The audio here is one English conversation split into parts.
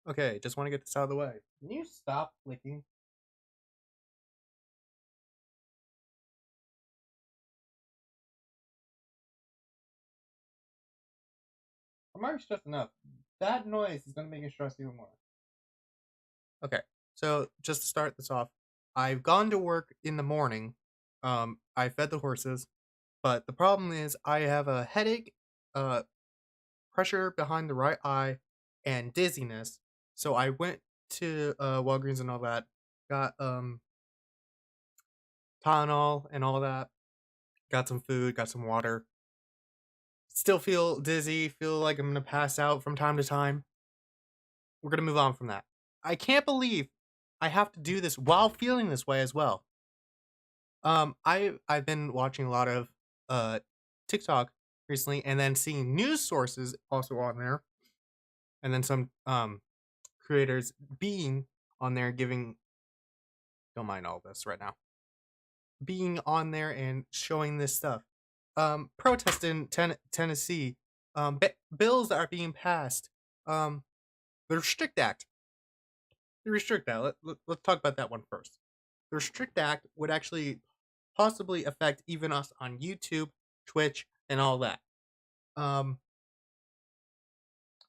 Okay, just want to get this out of the way. Can you stop flicking? I'm already stressed enough. That noise is gonna make me stress even more. Okay, so just to start this off, I've gone to work in the morning. I fed the horses, but the problem is I have a headache, uh, pressure behind the right eye, and dizziness. So I went to Walgreens and all that, got Tylenol and all that, got some food, got some water. Still feel dizzy, feel like I'm gonna pass out from time to time. We're gonna move on from that. I can't believe I have to do this while feeling this way as well. I've been watching a lot of uh TikTok recently, and then seeing news sources also on there, and then some creators being on there giving, don't mind all this right now, being on there and showing this stuff. Protests in Tennessee, bills that are being passed, um, the Restrict Act. The Restrict Act. Let's talk about that one first. The Restrict Act would actually possibly affect even us on YouTube, Twitch, and all that. Um,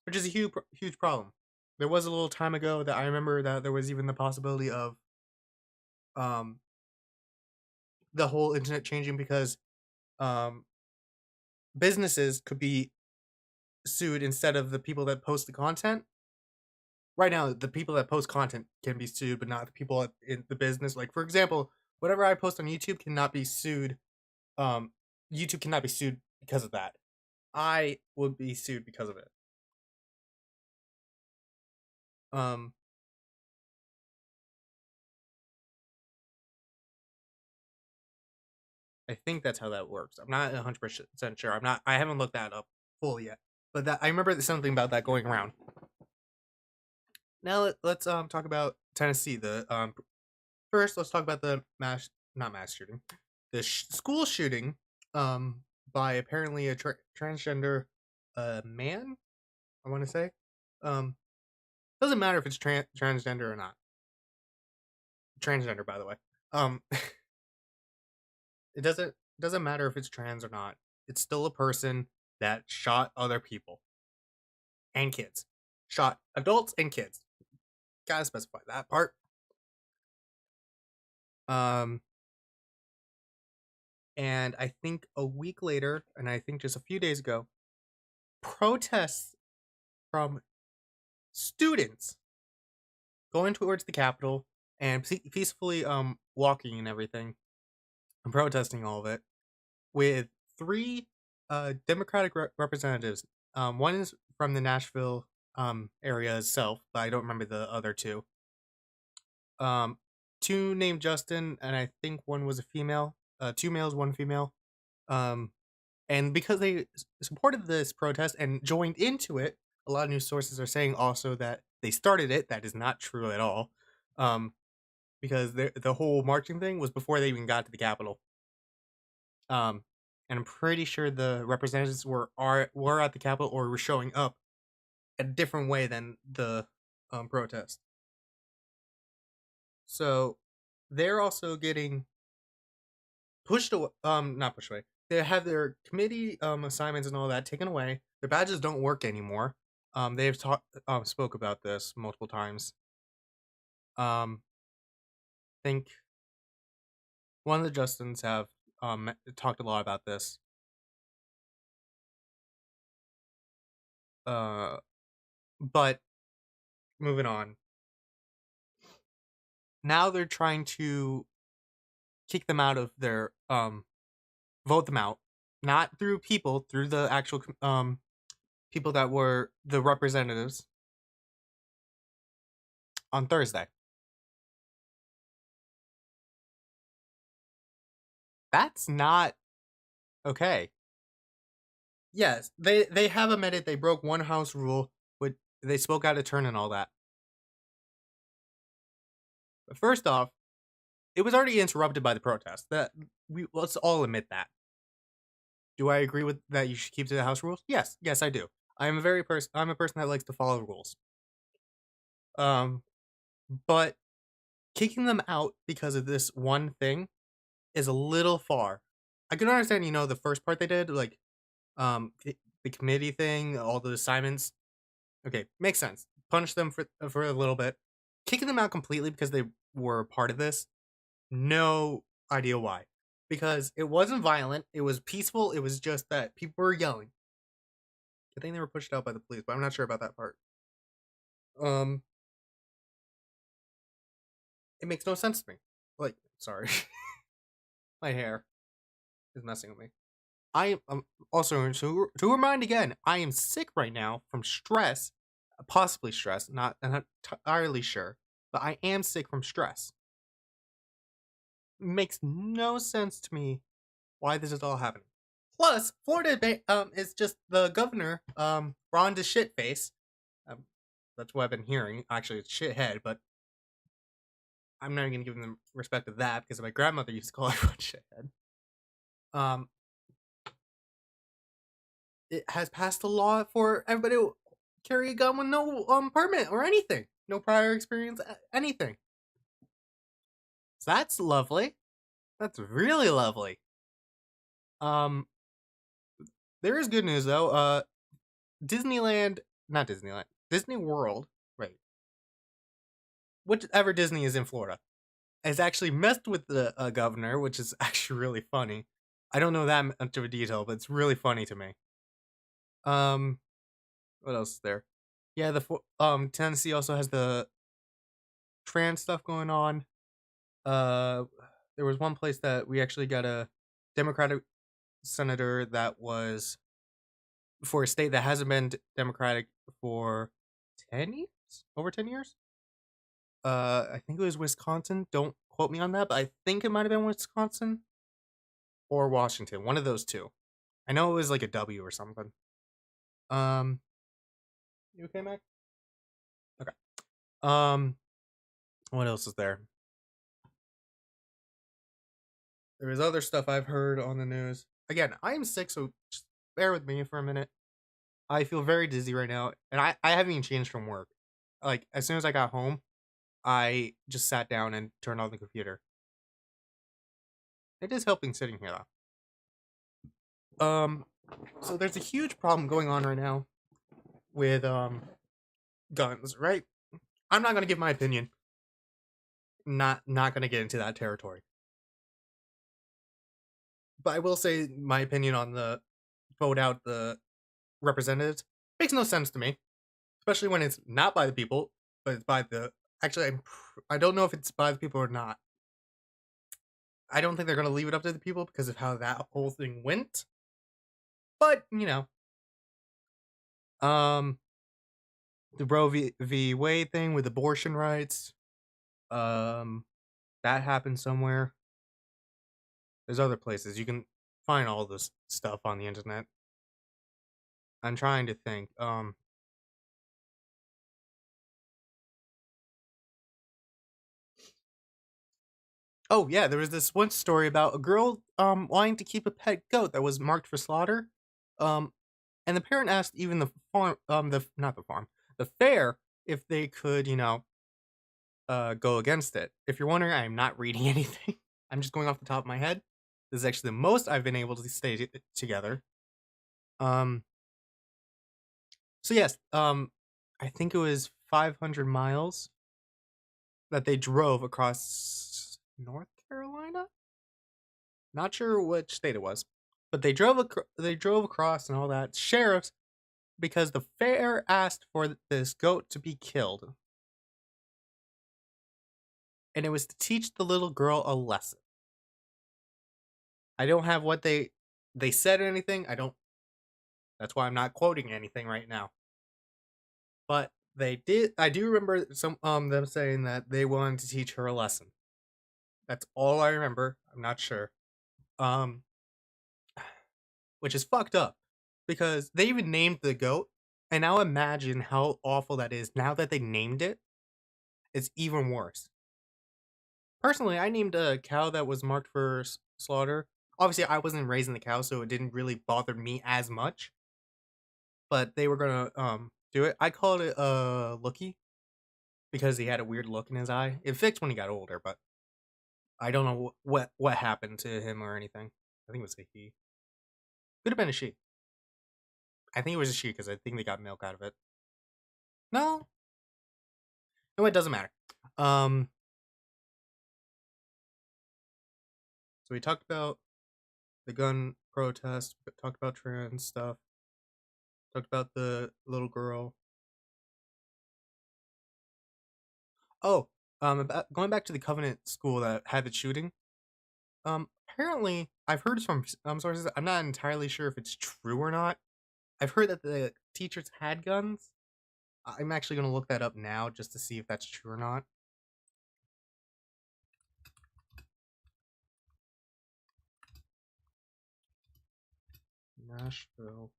which is a huge problem. There was a little time ago that I remember that there was even the possibility of um the whole internet changing because um businesses could be sued instead of the people that post the content. Right now, the people that post content can be sued, but not the people in the business. Like, for example, whatever I post on YouTube cannot be sued. Um, YouTube cannot be sued because of that. I would be sued because of it. Um, I think that's how that works. I'm not 100% sure. I'm not. I haven't looked that up fully yet. But that I remember there's something about that going around. Now let's talk about Tennessee. The first, let's talk about the not mass shooting, the school shooting um by apparently a transgender man. I want to say, um, doesn't matter if it's transgender or not. Transgender, by the way. Um, it doesn't matter if it's trans or not. It's still a person that shot other people and kids, shot adults and kids. Gotta specify that part. Um, and I think a week later, and I think just a few days ago, protests from students going towards the Capitol and peacefully walking and everything and protesting all of it with three Democratic representatives. One is from the Nashville area itself, but I don't remember the other two. Um, two named Justin, and I think one was a female. Two males, one female. Um, and because they supported this protest and joined into it, a lot of news sources are saying also that they started it. That is not true at all, um, because the whole marching thing was before they even got to the Capitol. And I'm pretty sure the representatives were at the Capitol or were showing up a different way than the protest. So they're also getting pushed away. Not pushed away. They have their committee assignments and all that taken away. Their badges don't work anymore. They've spoke about this multiple times. I think one of the Justins have talked a lot about this. But moving on. Now they're trying to kick them out of their vote them out, not through people, through the actual people that were the representatives on Thursday. That's not okay. Yes, they have admitted they broke one house rule, but they spoke out of turn and all that. But first off, It was already interrupted by the protest. That we let's all admit that. Do I agree with that? You should keep to the house rules. Yes, yes, I do. I'm a person that likes to follow rules. Um, but kicking them out because of this one thing is a little far. I can understand, the first part they did, like the committee thing, all the assignments. Okay, makes sense. Punish them for a little bit. Kicking them out completely because they were part of this. No idea why. Because it wasn't violent. It was peaceful. It was just that people were yelling. I think they were pushed out by the police, but I'm not sure about that part. Um, it makes no sense to me. Like, sorry, my hair is messing with me. I am also to remind again. I am sick right now from stress, possibly stress. I'm not entirely sure, but I am sick from stress. Makes no sense to me why this is all happening. Plus, Florida is just the governor Ron DeShitface. Um, that's what I've been hearing. Actually, it's shithead, but I'm not even gonna give him the respect of that because my grandmother used to call everyone shithead. Um, it has passed a law for everybody to carry a gun with no permit or anything, no prior experience, anything. So that's lovely. That's really lovely. Um, there is good news though. Disneyland, not Disneyland, Disney World, right? Whatever Disney is in Florida, has actually messed with the governor, which is actually really funny. I don't know that much of a detail, but it's really funny to me. Um, what else is there? Yeah, Tennessee also has the trans stuff going on. Uh, there was one place that we actually got a Democratic senator that was for a state that hasn't been Democratic for 10 years, over 10 years. I think it was Wisconsin. Don't quote me on that, but I think it might have been Wisconsin or Washington, one of those two. I know it was like a W or something. Um, you okay, Mac? Okay. Um, what else is there? There is other stuff I've heard on the news. Again, I am sick, so just bear with me for a minute. I feel very dizzy right now, and I haven't even changed from work. Like as soon as I got home, I just sat down and turned on the computer. It is helping sitting here though. So there's a huge problem going on right now with guns, right? I'm not gonna give my opinion. Not gonna get into that territory. But I will say my opinion on the vote out the representatives makes no sense to me, especially when it's not by the people, but it's by the. Actually, I don't know if it's by the people or not. I don't think they're going to leave it up to the people because of how that whole thing went. But um, the Roe v. Wade thing with abortion rights, um, that happened somewhere. There's other places you can find all this stuff on the internet. I'm trying to think. Oh yeah, there was this one story about a girl wanting to keep a pet goat that was marked for slaughter. Um, and the parent asked even the farm the not the farm, the fair if they could, go against it. If you're wondering, I am not reading anything. I'm just going off the top of my head. This is actually the most I've been able to stay together. Um so yes, I think it was 500 miles that they drove across North Carolina. Not sure which state it was, but they drove across and all that. Sheriffs because the fair asked for this goat to be killed, and it was to teach the little girl a lesson. I don't have what they said or anything. I don't. That's why I'm not quoting anything right now. But they did. I do remember some them saying that they wanted to teach her a lesson. That's all I remember. I'm not sure. Um, which is fucked up because they even named the goat. And now imagine how awful that is. Now that they named it, it's even worse. Personally, I named a cow that was marked for slaughter. Obviously, I wasn't raising the cow, so it didn't really bother me as much. But they were gonna do it. I called it Looky because he had a weird look in his eye. It fixed when he got older, but I don't know what happened to him or anything. I think it was a he. Could have been a she. I think it was a she because I think they got milk out of it. No, no, it doesn't matter. Um, so we talked about the gun protest, talked about trans stuff, talked about the little girl. Oh, about going back to the Covenant school that had the shooting. Apparently, I've heard from some sources. I'm not entirely sure if it's true or not. I've heard that the teachers had guns. I'm actually going to look that up now just to see if that's true or not. Nashville.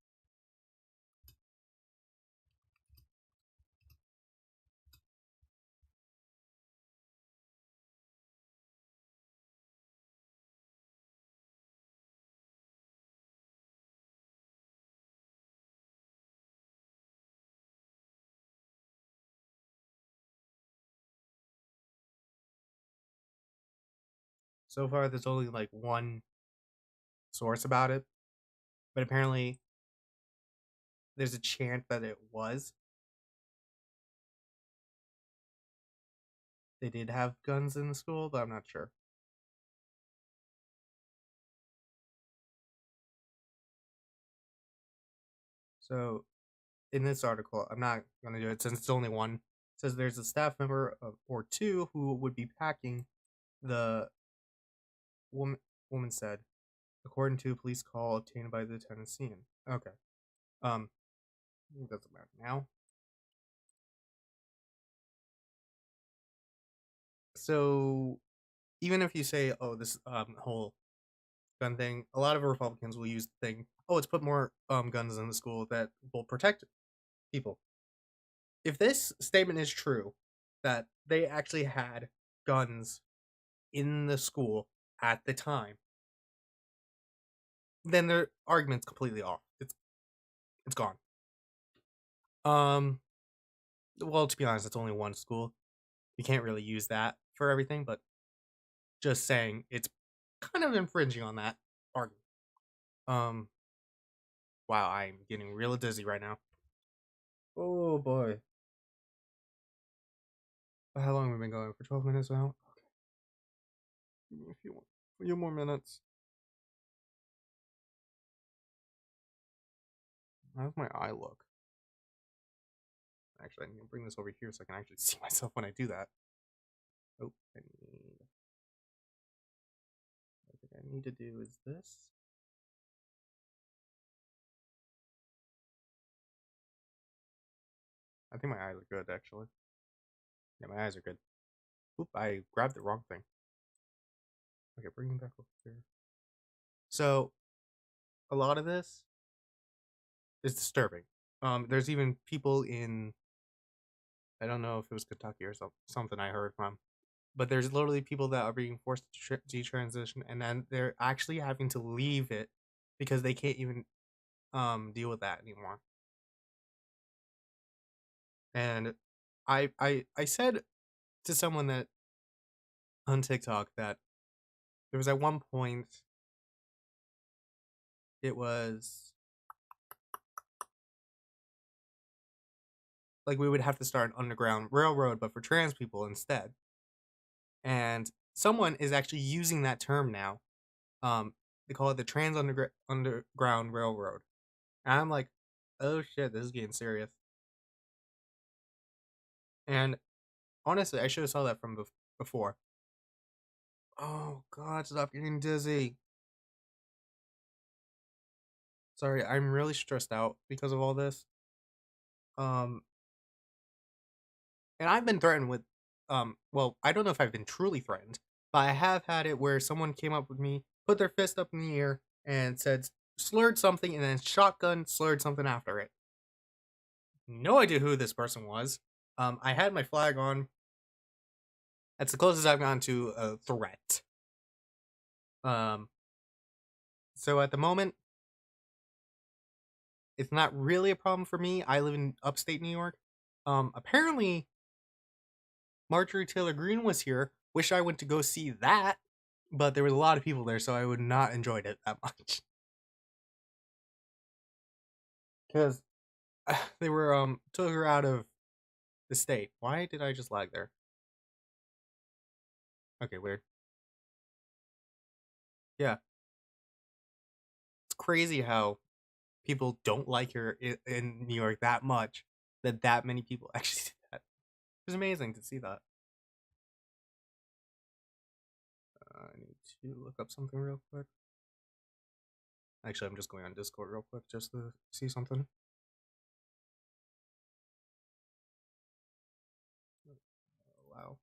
So far, there's only like one source about it, but apparently there's a chant that it was. They did have guns in the school, but I'm not sure. So in this article, I'm not going to do it since it's only one. It says there's a staff member or two who would be packing. The woman woman said, according to a police call obtained by the Tennessean. Okay. Um, it doesn't matter now. So even if you say, oh, this whole gun thing, a lot of Republicans will use the thing, oh, let's put more guns in the school that will protect people. If this statement is true, that they actually had guns in the school at the time, then their argument's completely off. It's gone. Um, well, to be honest, it's only one school. You can't really use that for everything, but just saying it's kind of infringing on that argument. Um, wow, I'm getting real dizzy right now. Oh boy. How long have we been going? For 12 minutes now? Okay. Give me a few more minutes. How's my eye look? Actually, I need to bring this over here so I can actually see myself when I do that. Oh, I think I need to do is this. I think my eyes are good, actually. Yeah, my eyes are good. Oop, I grabbed the wrong thing. Okay, bring them back over here. So, a lot of this is disturbing. There's even people in, I don't know if it was Kentucky or something I heard from, but there's literally people that are being forced to detransition, and then they're actually having to leave it because they can't even deal with that anymore. And I said to someone that on TikTok that there was at one point it was like we would have to start an underground railroad but for trans people instead. And someone is actually using that term now. They call it the underground railroad. And I'm like, oh shit, this is getting serious. And honestly, I should have saw that from before. Oh god, stop getting dizzy. Sorry, I'm really stressed out because of all this. Um, and I've been threatened with, well, I don't know if I've been truly threatened, but I have had it where someone came up with me, put their fist up in the air, and said slurred something, and then shotgun slurred something after it. No idea who this person was. I had my flag on, That's the closest I've gotten to a threat. Um, so at the moment, it's not really a problem for me. I live in upstate New York. Apparently, Marjorie Taylor Greene was here. Wish I went to go see that, but there was a lot of people there, so I would not enjoyed it that much. Because they were took her out of the state. Why did I just lag there? Okay, weird. Yeah, it's crazy how people don't like her in New York that much that many people actually did that. It was amazing to see that. I need to look up something real quick. Actually, I'm just going on Discord real quick just to see something. Oh, wow.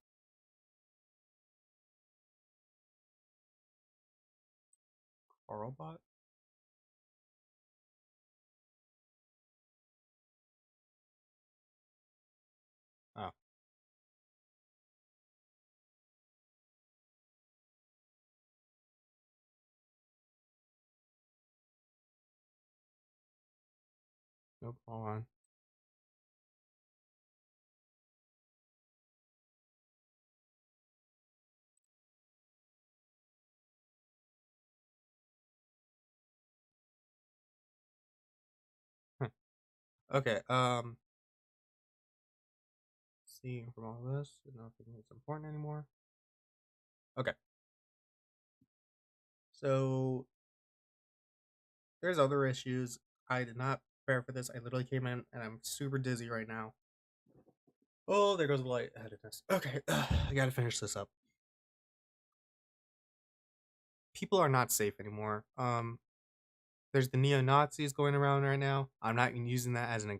Carlbot? Oh. Nope, hold on. Okay, seeing from all this, nothing is important anymore. Okay. So there's other issues. I did not prepare for this. I literally came in and I'm super dizzy right now. Oh, there goes the lightheadedness. Okay, I gotta finish this up. People are not safe anymore. There's the neo Nazis going around right now. I'm not even using that as an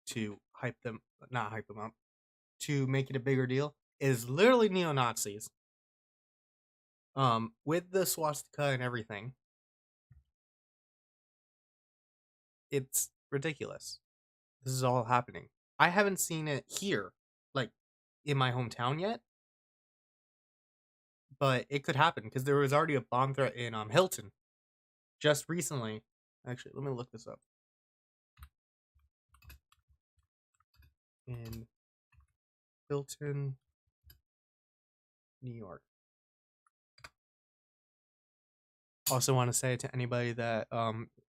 to hype them, not hype them up, to make it a bigger deal. It is literally neo Nazis. With the swastika and everything, it's ridiculous. This is all happening. I haven't seen it here, like in my hometown yet, but it could happen because there was already a bomb threat in Hilton just recently. Actually, let me look this up. In Hilton, New York. Also, want to say to anybody that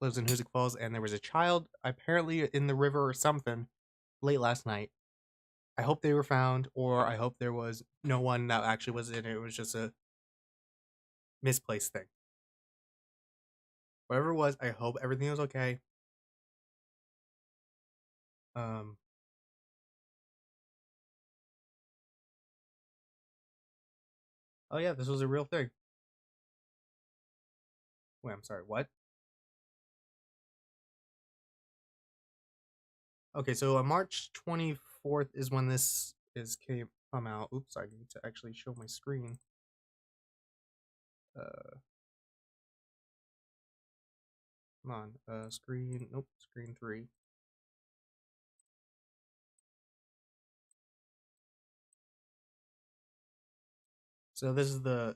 lives in Hoosick Falls and there was a child apparently in the river or something late last night. I hope they were found, or I hope there was no one that actually was in it. It was just a misplaced thing. Whatever it was, I hope everything was okay. Um, oh yeah, this was a real thing. Wait, I'm sorry. What? Okay, so on March 24th is when this is come out. Oops, I need to actually show my screen. Come on, screen. Nope, screen 3. So this is the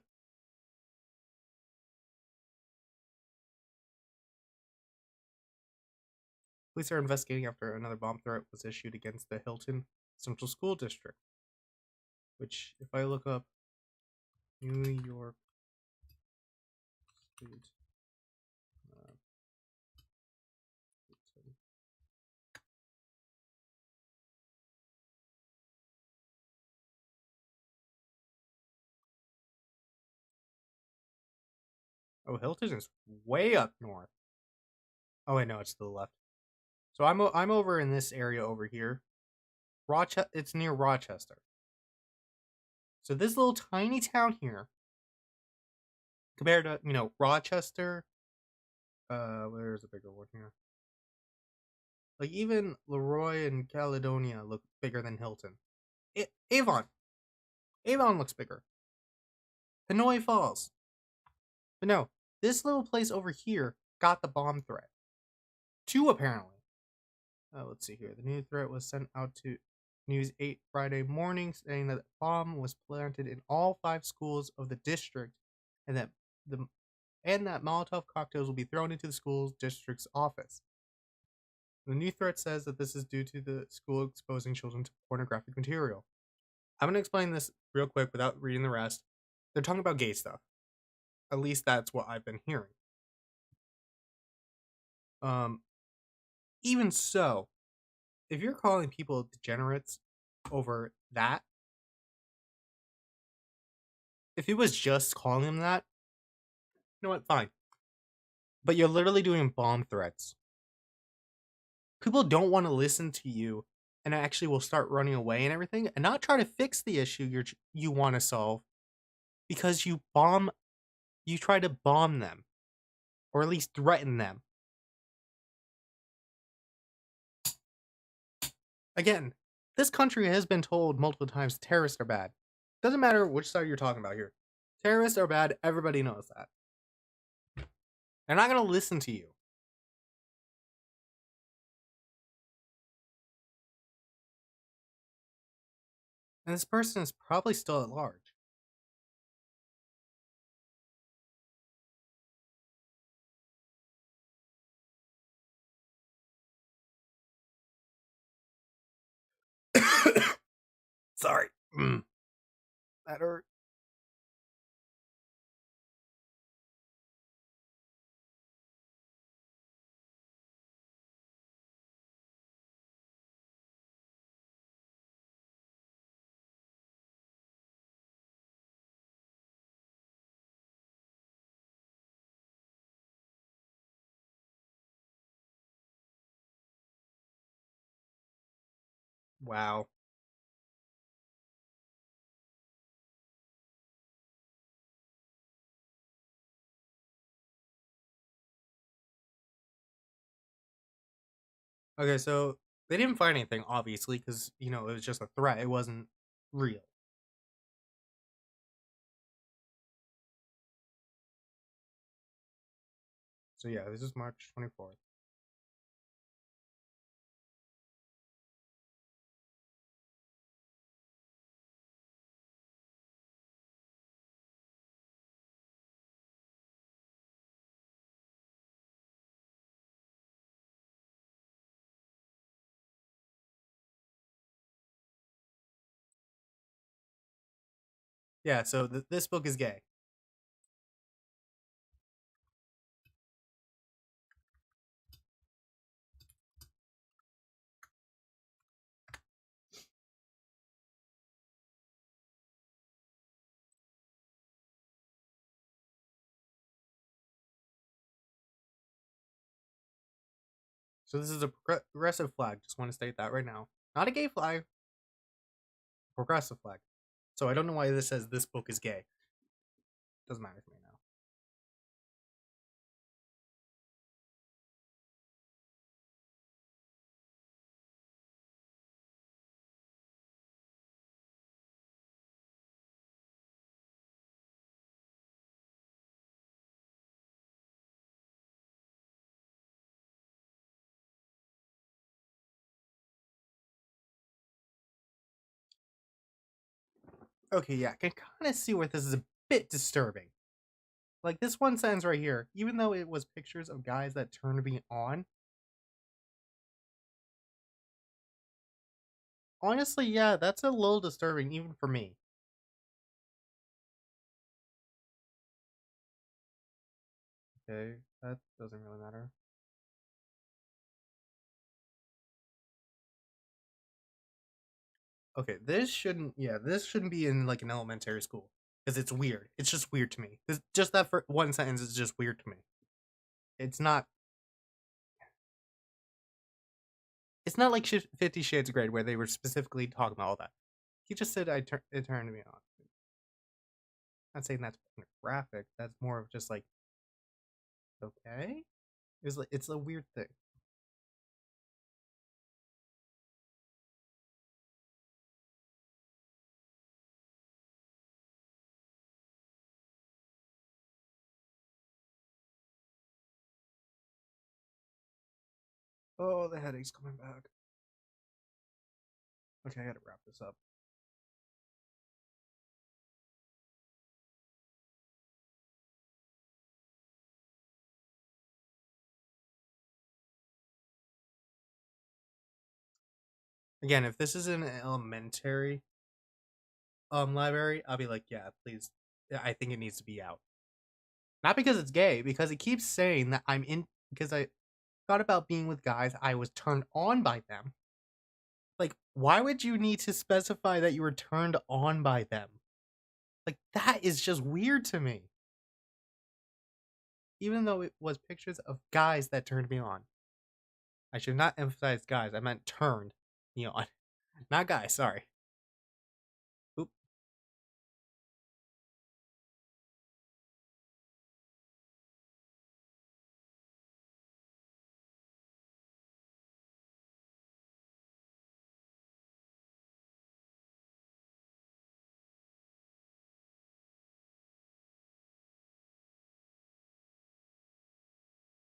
police are investigating after another bomb threat was issued against the Hilton Central School District. Which, if I look up New York State, uh, oh, Hilton is way up north. Oh wait, no, it's to the left. So I'm over in this area over here. Rochester, it's near Rochester. So this little tiny town here, compared to Rochester, where's a bigger one here? Like even Leroy and Caledonia look bigger than Hilton. Avon, Avon looks bigger. Hanoi Falls, but no, this little place over here got the bomb threat. 2 apparently. Let's see here. The new threat was sent out to News 8 Friday morning, saying that a bomb was planted in all 5 schools of the district, and the that Molotov cocktails will be thrown into the school district's office. The new threat says that this is due to the school exposing children to pornographic material. I'm going to explain this real quick without reading the rest. They're talking about gay stuff. At least that's what I've been hearing. Um, Even so, if you're calling people degenerates over that, if it was just calling them that, you know what, fine. But you're literally doing bomb threats. People don't want to listen to you and actually will start running away and everything and not try to fix the issue you want to solve because you try to bomb them or at least threaten them. Again, this country has been told multiple times terrorists are bad. Doesn't matter which side you're talking about here. Terrorists are bad, everybody knows that. They're not going to listen to you. And this person is probably still at large. Sorry. That hurt. Wow. Okay, so they didn't find anything, obviously, because, it was just a threat. It wasn't real. So, yeah, this is March 24th. Yeah, so this book is gay. So, this is a progressive flag. Just want to state that right now. Not a gay flag, progressive flag. So, I don't know why this says this book is gay. Doesn't matter to me now. Okay, yeah, I can kind of see where this is a bit disturbing. Like this one sentence right here, even though it was pictures of guys that turned me on, honestly, yeah, that's a little disturbing even for me. Okay, that doesn't really matter. Okay, this shouldn't be in like an elementary school because it's weird. It's just weird to me. Just that for one sentence is just weird to me. It's not. It's not like 50 Shades of Grey where they were specifically talking about all that. He just said it turned me on. I'm not saying that's pornographic. That's more of just like okay. It's a weird thing. Oh, the headache's coming back. Okay, I gotta wrap this up. Again, if this is an elementary library, I'll be like, yeah, please. I think it needs to be out. Not because it's gay, because it keeps saying that I'm in because I thought about being with guys, I was turned on by them. Like, why would you need to specify that you were turned on by them? Like, that is just weird to me. Even though it was pictures of guys that turned me on. I should not emphasize guys, I meant turned me on. Not guys, sorry. Oop.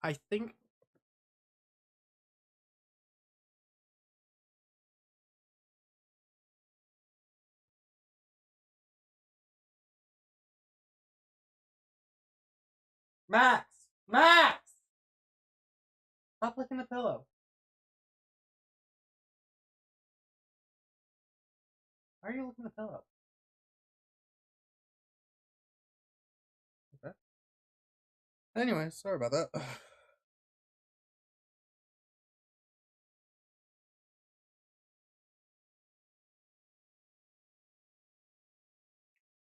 I think Max! Max! Stop licking the pillow. Why are you licking the pillow? Okay. Anyway, sorry about that.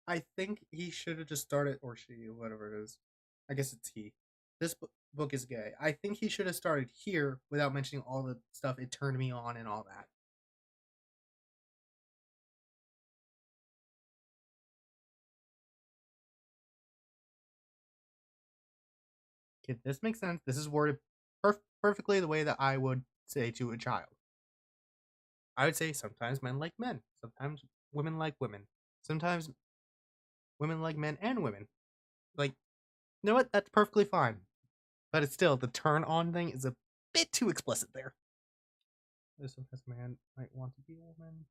I think he should have just started, or she, whatever it is. I guess it's he. This book is gay. I think he should have started here without mentioning all the stuff it turned me on and all that. Kid, this makes sense. This is worded perfectly the way that I would say to a child. I would say sometimes men like men, sometimes women like women, sometimes women like men and women. Like, you know what? That's perfectly fine. But it's still, the turn on thing is a bit too explicit there. Sometimes a man might want to be a woman.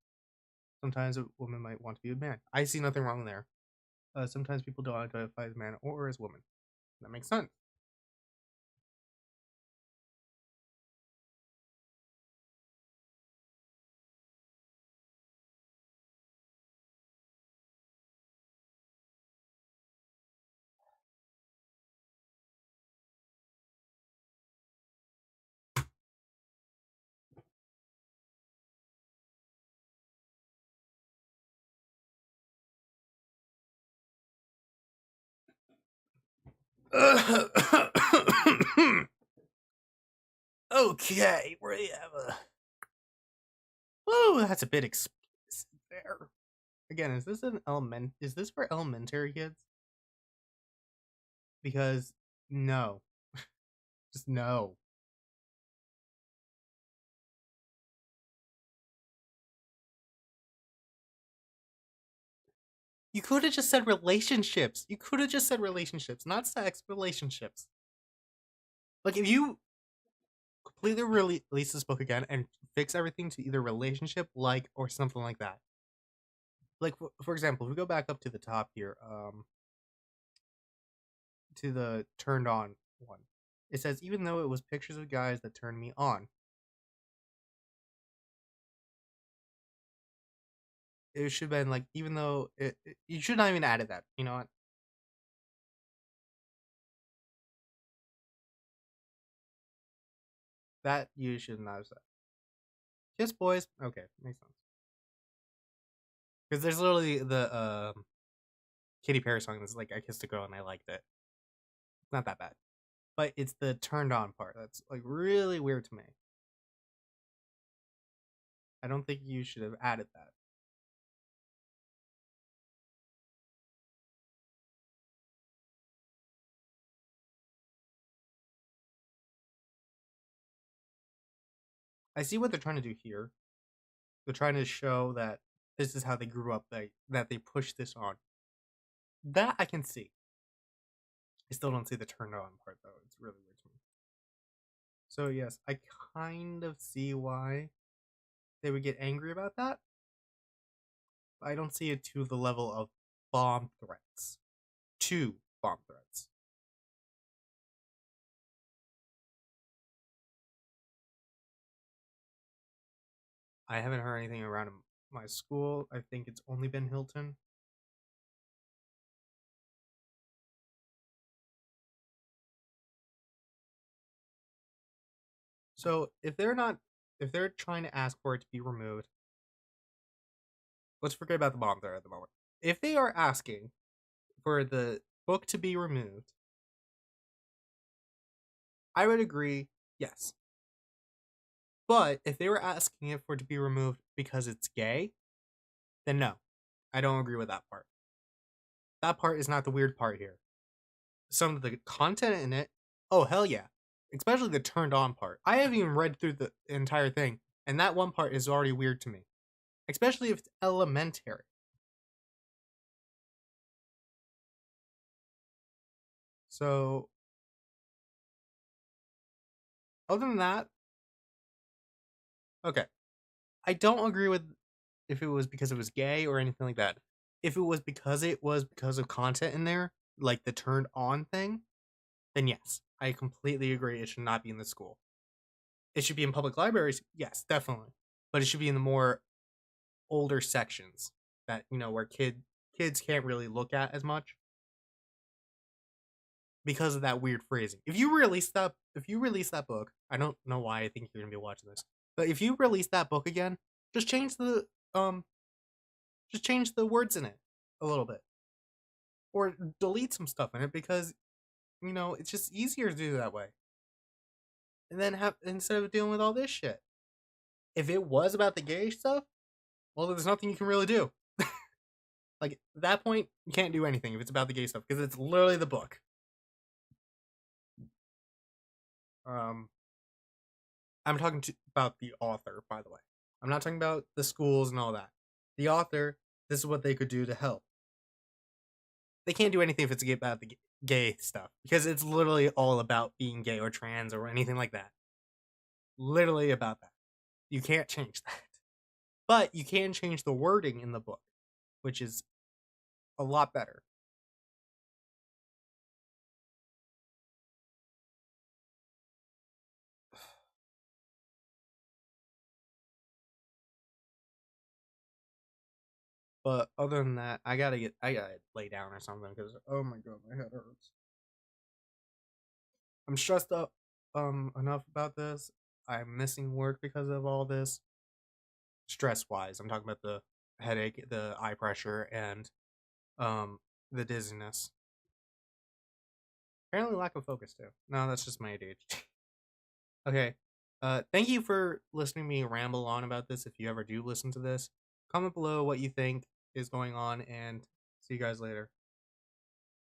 Sometimes a woman might want to be a man. I see nothing wrong there. Sometimes people don't identify as man or as woman. That makes sense. Okay, we have a. Oh, that's a bit explicit there. Again, is this an element? Is this for elementary kids? Because no, just no. You could have just said relationships. You could have just said relationships, not sex, relationships. Like if you completely release this book again and fix everything to either relationship, like, or something like that. Like for example, if we go back up to the top here, to the turned on one, it says even though it was pictures of guys that turned me on, it should have been like even though you should not even added that. You know what? That you should not have said. Kiss boys, okay, makes sense. Because there's literally the Katy Perry song that's like I kissed a girl and I liked it. It's not that bad, but it's the turned on part that's like really weird to me. I don't think you should have added that. I see what they're trying to do here. They're trying to show that this is how they grew up. That they pushed this on. That I can see. I still don't see the turned on part though. It's really weird to me. So yes, I kind of see why they would get angry about that. I don't see it to the level of bomb threats. 2 bomb threats. I haven't heard anything around my school. I think it's only been Hilton. So if they're trying to ask for it to be removed, let's forget about the bomb threat at the moment. If they are asking for the book to be removed, I would agree, yes. But if they were asking it for it to be removed because it's gay, then no. I don't agree with that part. That part is not the weird part here. Some of the content in it, oh hell yeah. Especially the turned on part. I haven't even read through the entire thing, and that one part is already weird to me. Especially if it's elementary. So, other than that, okay. I don't agree with if it was because it was gay or anything like that. If it was because of content in there, like the turned on thing, then yes, I completely agree it should not be in the school. It should be in public libraries, yes, definitely. But it should be in the more older sections that, where kids can't really look at as much because of that weird phrasing. If you release that book, I don't know why I think you're gonna be watching this, but if you release that book again, just change the um just change the words in it a little bit. Or delete some stuff in it because, it's just easier to do that way. And then have instead of dealing with all this shit. If it was about the gay stuff, well there's nothing you can really do. Like at that point, you can't do anything if it's about the gay stuff because it's literally the book. Um, I'm talking about the author, by the way. I'm not talking about the schools and all that. The author, this is what they could do to help. They can't do anything if it's about the gay stuff because it's literally all about being gay or trans or anything like that. Literally about that. You can't change that. But you can change the wording in the book, which is a lot better. But other than that, I gotta lay down or something because oh my god, my head hurts. I'm stressed up enough about this. I'm missing work because of all this. Stress wise, I'm talking about the headache, the eye pressure, and um the dizziness. Apparently lack of focus too. No, that's just my ADHD. Okay. Thank you for listening to me ramble on about this. If you ever do listen to this, comment below what you think is going on and see you guys later.